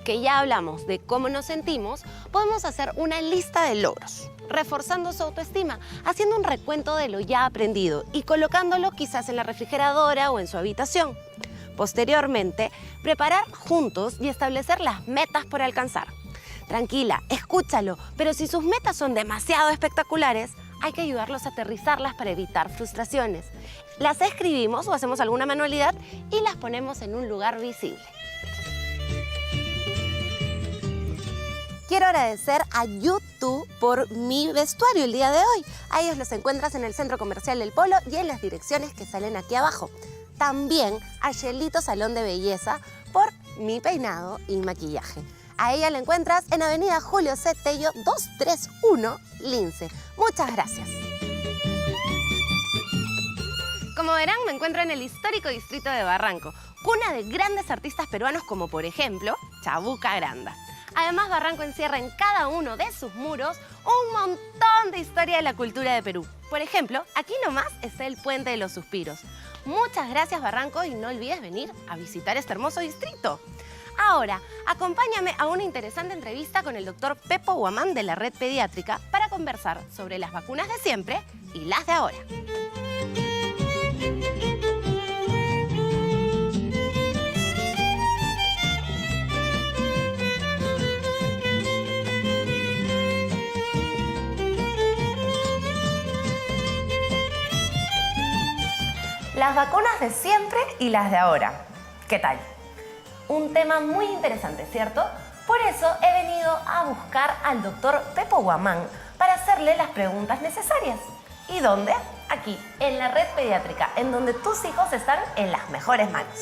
que ya hablamos de cómo nos sentimos, podemos hacer una lista de logros, reforzando su autoestima, haciendo un recuento de lo ya aprendido y colocándolo quizás en la refrigeradora o en su habitación. Posteriormente, preparar juntos y establecer las metas por alcanzar. Tranquila, escúchalo, pero si sus metas son demasiado espectaculares, hay que ayudarlos a aterrizarlas para evitar frustraciones. Las escribimos o hacemos alguna manualidad y las ponemos en un lugar visible. Quiero agradecer a YouTube por mi vestuario el día de hoy. A ellos los encuentras en el Centro Comercial del Polo y en las direcciones que salen aquí abajo. También a Shelito Salón de Belleza por mi peinado y maquillaje. A ella la encuentras en Avenida Julio C. Tello 231, Lince. Muchas gracias. Como verán, me encuentro en el histórico distrito de Barranco, cuna de grandes artistas peruanos como, por ejemplo, Chabuca Granda. Además, Barranco encierra en cada uno de sus muros un montón de historia de la cultura de Perú. Por ejemplo, aquí nomás está el Puente de los Suspiros. Muchas gracias, Barranco, y no olvides venir a visitar este hermoso distrito. Ahora, acompáñame a una interesante entrevista con el doctor Pepo Guamán de la Red Pediátrica para conversar sobre las vacunas de siempre y las de ahora. Las vacunas de siempre y las de ahora. ¿Qué tal? Un tema muy interesante, ¿cierto? Por eso he venido a buscar al doctor Pepo Guamán para hacerle las preguntas necesarias. ¿Y dónde? Aquí, en la Red Pediátrica, en donde tus hijos están en las mejores manos.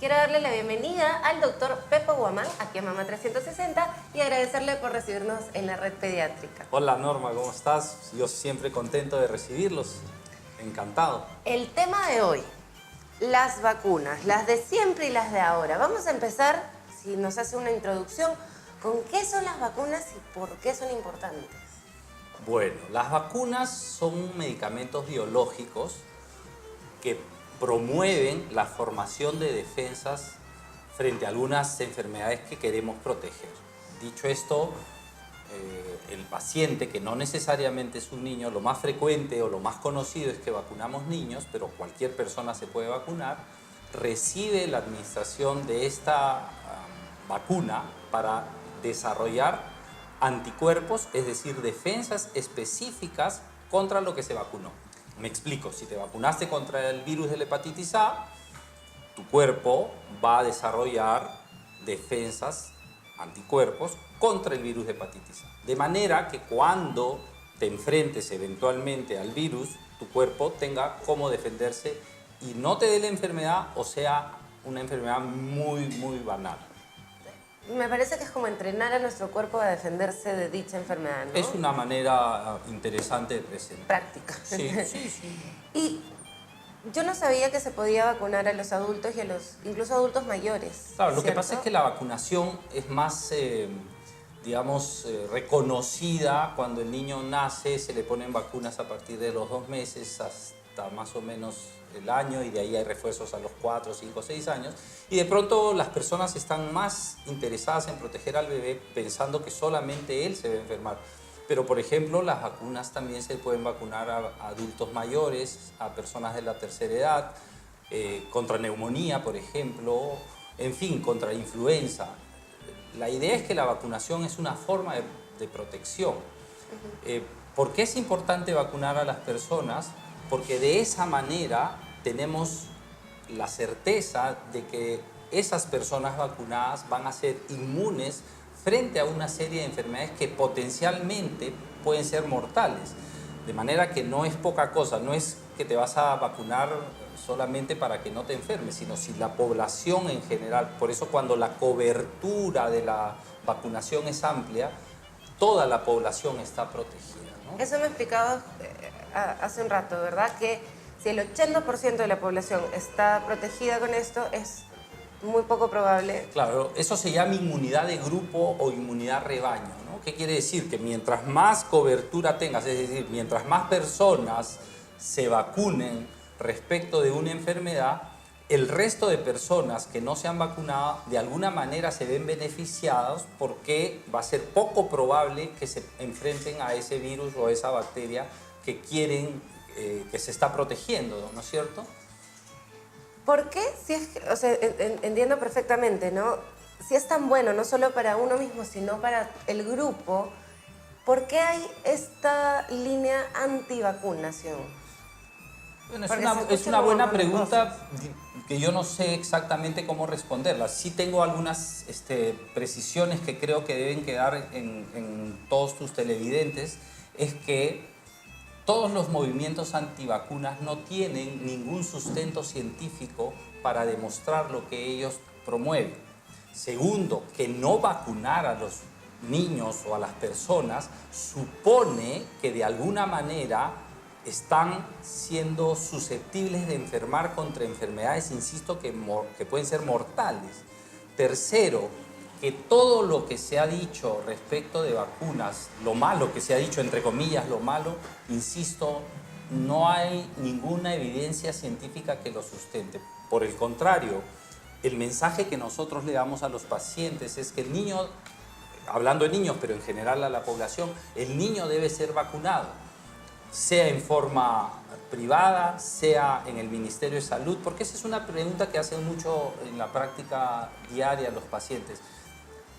Quiero darle la bienvenida al doctor Pepo Guamán, aquí a Mamá 360, y agradecerle por recibirnos en la Red Pediátrica. Hola Norma, ¿cómo estás? Yo siempre contento de recibirlos. Encantado. El tema de hoy, las vacunas, las de siempre y las de ahora. Vamos a empezar, si nos hace una introducción, con qué son las vacunas y por qué son importantes. Bueno, las vacunas son medicamentos biológicos que promueven la formación de defensas frente a algunas enfermedades que queremos proteger. Dicho esto, el paciente, que no necesariamente es un niño, lo más frecuente o lo más conocido es que vacunamos niños, pero cualquier persona se puede vacunar, recibe la administración de esta vacuna para desarrollar anticuerpos, es decir, defensas específicas contra lo que se vacunó. Me explico, si te vacunaste contra el virus de la hepatitis A, tu cuerpo va a desarrollar defensas, anticuerpos, contra el virus de hepatitis A. De manera que cuando te enfrentes eventualmente al virus, tu cuerpo tenga cómo defenderse y no te dé la enfermedad o sea una enfermedad muy banal. Me parece que es como entrenar a nuestro cuerpo a defenderse de dicha enfermedad, ¿no? Es una manera interesante de presentar. Práctica. Sí, sí, sí. Y yo no sabía que se podía vacunar a los adultos y a los incluso adultos mayores. Claro, lo que ¿cierto? pasa es que la vacunación es más, reconocida cuando el niño nace, se le ponen vacunas a partir de los 2 meses hasta más o menos el año y de ahí hay refuerzos a los 4, 5, 6 años. Y de pronto las personas están más interesadas en proteger al bebé pensando que solamente él se va a enfermar. Pero, por ejemplo, las vacunas también se pueden vacunar a adultos mayores, a personas de la tercera edad, contra neumonía, por ejemplo, en fin, contra influenza. La idea es que la vacunación es una forma de protección. ¿Por qué es importante vacunar a las personas? Porque de esa manera tenemos la certeza de que esas personas vacunadas van a ser inmunes frente a una serie de enfermedades que potencialmente pueden ser mortales. De manera que no es poca cosa, no es que te vas a vacunar solamente para que no te enfermes, sino si la población en general, por eso cuando la cobertura de la vacunación es amplia, toda la población está protegida, ¿no? Eso me explicaba hace un rato, ¿verdad? Que si el 80% de la población está protegida con esto, es muy poco probable. Claro, eso se llama inmunidad de grupo o inmunidad rebaño, ¿no? ¿Qué quiere decir? Que mientras más cobertura tengas, es decir, mientras más personas se vacunen respecto de una enfermedad, el resto de personas que no se han vacunado de alguna manera se ven beneficiados porque va a ser poco probable que se enfrenten a ese virus o a esa bacteria que quieren, que se está protegiendo, ¿no es cierto? ¿Por qué? Si es, o sea, entiendo perfectamente, ¿no? Si es tan bueno, no solo para uno mismo, sino para el grupo, ¿por qué hay esta línea antivacunación? Bueno, es una buena pregunta que yo no sé exactamente cómo responderla. Sí tengo algunas precisiones que creo que deben quedar en todos tus televidentes. Es que todos los movimientos antivacunas no tienen ningún sustento científico para demostrar lo que ellos promueven. Segundo, que no vacunar a los niños o a las personas supone que de alguna manera están siendo susceptibles de enfermar contra enfermedades, insisto, que pueden ser mortales. Tercero, que todo lo que se ha dicho respecto de vacunas, lo malo que se ha dicho, entre comillas, lo malo, insisto, no hay ninguna evidencia científica que lo sustente. Por el contrario, el mensaje que nosotros le damos a los pacientes es que el niño, hablando de niños, pero en general a la población, el niño debe ser vacunado, sea en forma privada, sea en el Ministerio de Salud, porque esa es una pregunta que hacen mucho en la práctica diaria los pacientes.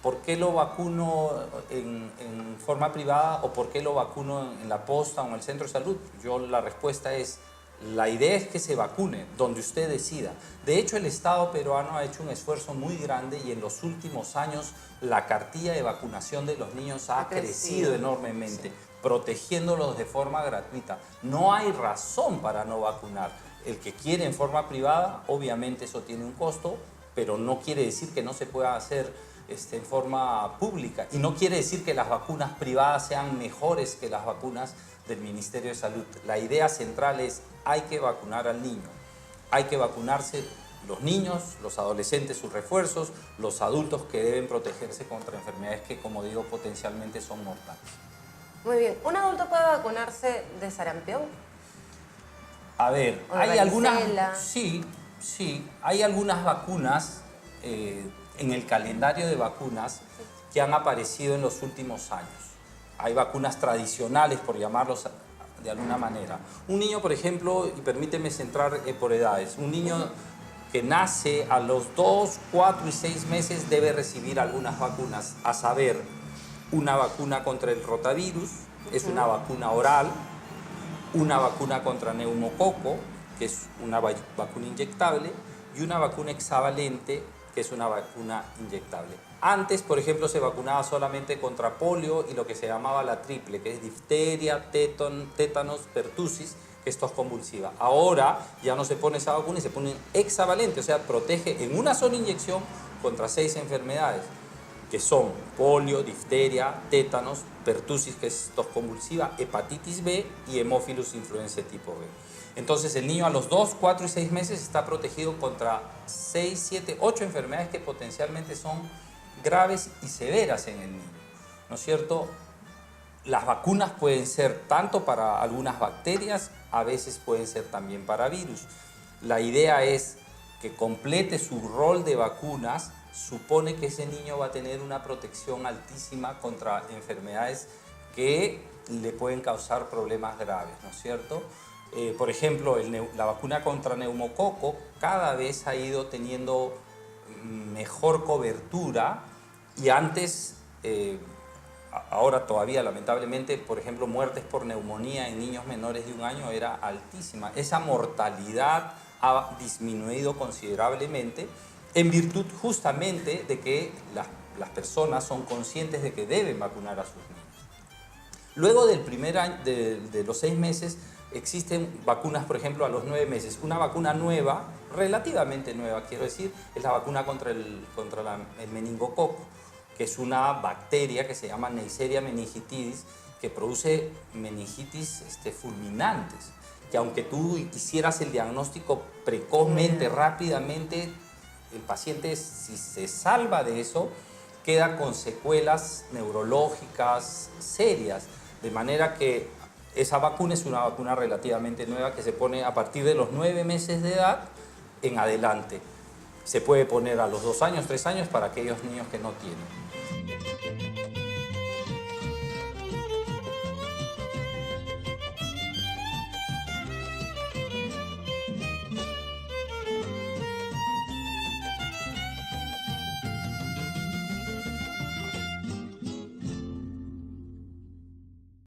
¿Por qué lo vacuno en forma privada o por qué lo vacuno en la posta o en el centro de salud? La respuesta es, la idea es que se vacune donde usted decida. De hecho, el Estado peruano ha hecho un esfuerzo muy grande y en los últimos años la cartilla de vacunación de los niños ha crecido enormemente, sí, protegiéndolos de forma gratuita. No hay razón para no vacunar. El que quiere en forma privada, obviamente eso tiene un costo, pero no quiere decir que no se pueda hacer en forma pública. Y no quiere decir que las vacunas privadas sean mejores que las vacunas del Ministerio de Salud. La idea central es, hay que vacunar al niño. Hay que vacunarse los niños, los adolescentes, sus refuerzos, los adultos que deben protegerse contra enfermedades que, como digo, potencialmente son mortales. Muy bien. ¿Un adulto puede vacunarse de sarampión? A ver, hay algunas... Sí, hay algunas vacunas en el calendario de vacunas que han aparecido en los últimos años. Hay vacunas tradicionales, por llamarlos de alguna manera. Un niño, por ejemplo, y permíteme centrar por edades, un niño que nace a los 2, 4 y 6 meses debe recibir algunas vacunas, a saber, una vacuna contra el rotavirus, es una vacuna oral, una vacuna contra neumococo, que es una vacuna inyectable, y una vacuna hexavalente, que es una vacuna inyectable. Antes, por ejemplo, se vacunaba solamente contra polio y lo que se llamaba la triple, que es difteria, tétanos, pertusis, que es tos convulsiva. Ahora ya no se pone esa vacuna y se pone hexavalente, o sea, protege en una sola inyección contra 6 enfermedades, que son polio, difteria, tétanos, pertusis, que es tos convulsiva, hepatitis B y hemófilus influenzae tipo B. Entonces el niño a los 2, 4 y 6 meses está protegido contra 6, 7, 8 enfermedades que potencialmente son graves y severas en el niño, ¿no es cierto? Las vacunas pueden ser tanto para algunas bacterias, a veces pueden ser también para virus. La idea es que complete su rol de vacunas, supone que ese niño va a tener una protección altísima contra enfermedades que le pueden causar problemas graves, ¿no es cierto? Por ejemplo, la vacuna contra neumococo cada vez ha ido teniendo mejor cobertura y antes, ahora todavía lamentablemente, por ejemplo, muertes por neumonía en niños menores de 1 año era altísima. Esa mortalidad ha disminuido considerablemente en virtud justamente de que las personas son conscientes de que deben vacunar a sus niños. Luego del primer año, de los 6 meses, existen vacunas, por ejemplo, a los 9 meses. Una vacuna nueva, relativamente nueva, quiero decir, es la vacuna contra el meningococo, que es una bacteria que se llama Neisseria meningitidis, que produce meningitis fulminantes, que aunque tú hicieras el diagnóstico precozmente, rápidamente, el paciente, si se salva de eso, queda con secuelas neurológicas serias, de manera que esa vacuna es una vacuna relativamente nueva que se pone a partir de los 9 meses de edad en adelante. Se puede poner a los 2 años, 3 años para aquellos niños que no tienen.